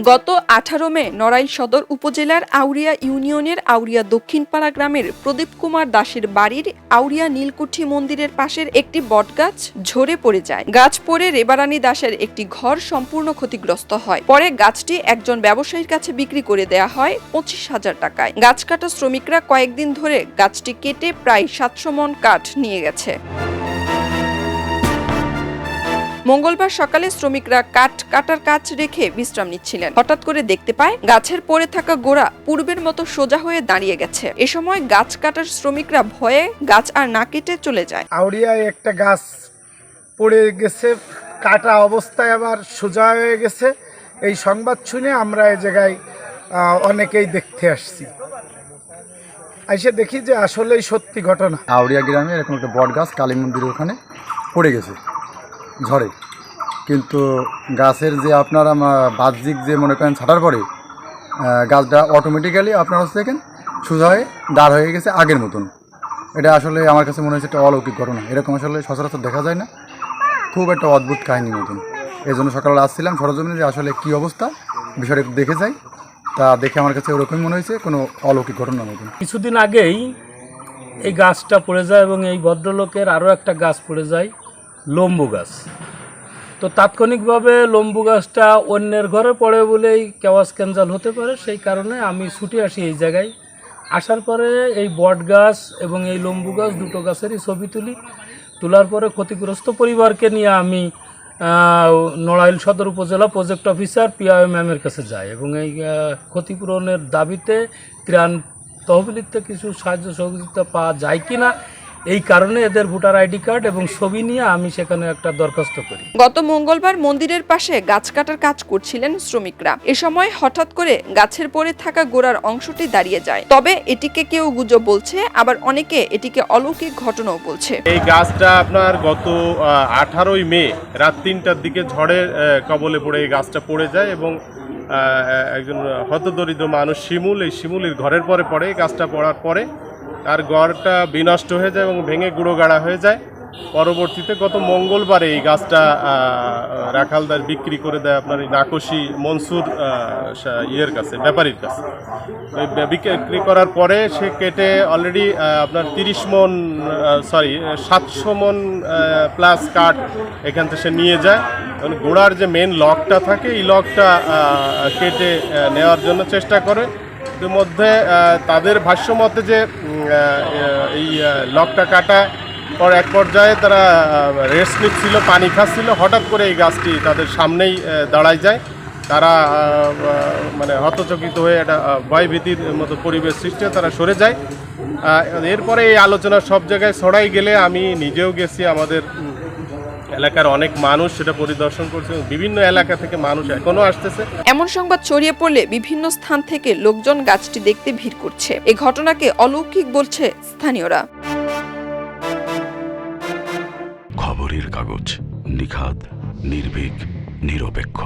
গত 18 মে নড়াইল সদর উপজেলার আউরিয়া ইউনিয়নের আউরিয়া দক্ষিণপাড়া গ্রামের প্রদীপ কুমার দাসের বাড়ির আউরিয়া নীলকুঠি মন্দিরের পাশের একটি বটগাছ ঝরে পড়ে যায়। গাছ পড়ে রেবারানী দাসের একটি ঘর সম্পূর্ণ ক্ষতিগ্রস্ত হয়। পরে গাছটি একজন ব্যবসায়ীর কাছে বিক্রি করে দেয়া হয় 25,000 টাকায়। গাছ কাটা শ্রমিকরা কয়েকদিন ধরে গাছটি কেটে প্রায় 700 মণ কাঠ নিয়ে গেছে। মঙ্গলবার সকালে শ্রমিকরা কাঠ কাটার কাজ রেখে বিশ্রাম নিচ্ছিলেন। হঠাৎ করে দেখতে পায় গাছের পড়ে থাকা গোড়া পূর্বের মতো সোজা হয়ে দাঁড়িয়ে গেছে। এ সময় গাছ কাটার শ্রমিকরা ভয়ে গাছ আর না কেটে চলে যায়। আউরিয়ায় একটা গাছ পড়ে গেছে, কাটা অবস্থায় আবার সোজা হয়ে গেছে। এই সংবাদ শুনে আমরা এই জায়গায় অনেকেই দেখতে আসছি। এসে দেখি যে আসলেই সত্যি ঘটনা। আউরিয়া গ্রামে এরকম একটা বট গাছ কালী মন্দিরের ওখানে পড়ে গেছে ঝড়ে, কিন্তু গাছের যে আপনারা বাহ্যিক যে মনে করেন ছাটার পরে গাছটা অটোমেটিক্যালি আপনারা দেখেন সোজা হয়ে দাঁড় হয়ে গেছে আগের মতন। এটা আসলে আমার কাছে মনে হচ্ছে একটা অলৌকিক ঘটনা, এরকম আসলে সচরাচর দেখা যায় না, খুব একটা অদ্ভুত কাহিনীর মতন। এই জন্য সকালে আসছিলাম সরজমিনে যে আসলে কী অবস্থা বিষয়টা একটু দেখে যাই। তা দেখে আমার কাছে ওরকমই মনে হয়েছে কোনো অলৌকিক ঘটনার মতন। কিছুদিন আগেই এই গাছটা পড়ে যায় এবং এই ভদ্রলোকের আরও একটা গাছ পড়ে যায়, লম্বু গাছ। তো তাৎক্ষণিকভাবে লম্বু গাছটা অন্যের ঘরে পড়ে বলেই কেওয়াস ক্যান্সাল হতে পারে, সেই কারণে আমি ছুটে আসি এই জায়গায়। আসার পরে এই বট গাছ এবং এই লম্বু গাছ দুটো গাছেরই ছবি তোলার পরে ক্ষতিগ্রস্ত পরিবারকে নিয়ে আমি নড়াইল সদর উপজেলা প্রজেক্ট অফিসার পিআইও ম্যামের কাছে যাই এবং এই ক্ষতিপূরণের দাবিতে ত্রাণ তহবিলিতে কিছু সাহায্য সহযোগিতা পাওয়া যায় কিনা এই কারণে এদের ভোটার আইডি কার্ড এবং ছবি নিয়ে আমি সেখানে একটা দরখাস্ত করি। গত মঙ্গলবার মন্দিরের পাশে গাছ কাটার কাজ করছিলেন শ্রমিকরা। এ সময় হঠাৎ করে গাছের পড়ে থাকা গোড়ার অংশটি দাঁড়িয়ে যায়। তবে এটিকে কেউ গুজব বলছে, আবার অনেকে এটিকে অলৌকিক ঘটনাও বলছে। এই গাছটা আপনার গত 18 মে রাত 3টার দিকে ঝড়ের কবলে পড়ে এই গাছটা পড়ে যায় এবং একজন হতদরিদ্র মানুষ এই শিমুলের ঘরের পরে পড়ে গাছটা পড়ার পরে তার ঘরটা বিনষ্ট হয়ে যায় এবং ভেঙে গুঁড়ো গাড়া হয়ে যায়। পরবর্তীতে গত মঙ্গলবারে এই গাছটা রাখালদার বিক্রি করে দেয় আপনার নাকশি মনসুর ইয়ের কাছে, ব্যাপারীর কাছে। বিক্রি করার পরে সে কেটে অলরেডি আপনার 700 মণ প্লাস কাঠ এখান থেকে সে নিয়ে যায় এবং গোড়ার যে মেন লকটা থাকে এই লকটা কেটে নেওয়ার জন্য চেষ্টা করে। ইতিমধ্যে তাদের ভাষ্য মতে যে এই লকটা কাটা পর এক পর্যায়ে তারা রেস্ট নিচ্ছিল, পানি খাচ্ছিল, হঠাৎ করে এই গাছটি তাদের সামনেই দাঁড়ায় যায়। তারা মানে হতচকিত হয়ে একটা ভয়ভীতির মতো পরিবেশ সৃষ্টি হয়, তারা সরে যায়। এরপরে এই আলোচনা সব জায়গায় ছড়াই গেলে আমি নিজেও গেছি, আমাদের এলাকার অনেক মানুষ সেটা পরিদর্শন করছে, বিভিন্ন এলাকা থেকে মানুষ এখনো আসতেছে। এমন সংবাদ ছড়িয়ে পড়লে বিভিন্ন স্থান থেকে লোকজন গাছটি দেখতে ভিড় করছে। এই ঘটনাকে অলৌকিক বলছে স্থানীয়রা। খবরের কাগজ, নিখাদ, নির্ভীক, নিরপেক্ষ।